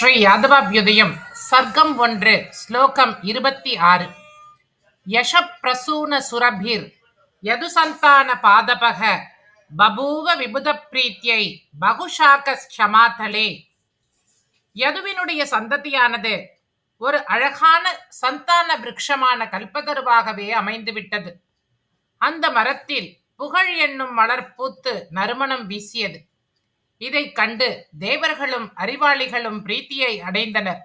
ஸ்ரீ யாதவாபியுதயம் சர்க்கம் 1 ஸ்லோகம் 26. யஷ பிரசூன சுரபிர் யதுசந்தான பாதபக பபூவ விபுத பிரீத்தியை பகுஷாக க்ஷமாதலே. யதுவினுடைய சந்ததியானது ஒரு அழகான சந்தான விருட்சமான கல்பதருவாகவே அமைந்துவிட்டது. அந்த மரத்தில் புகழ் என்னும் மலர் பூத்து நறுமணம் வீசியது. இதைக் கண்டு தேவர்களும் அறிவாளிகளும் பிரீத்தியை அடைந்தனர்.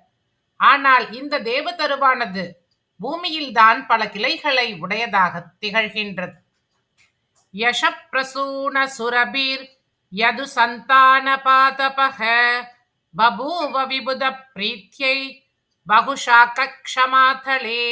ஆனால் இந்த தேவதருவானது பூமியில்தான் பல கிளைகளை உடையதாக திகழ்கின்றது. யஷ பிரசூன சுரபீர் யது சந்தான பாதபக பபூவ விபுத பிரீத்தியை பகுஷாக க்ஷமாதலே.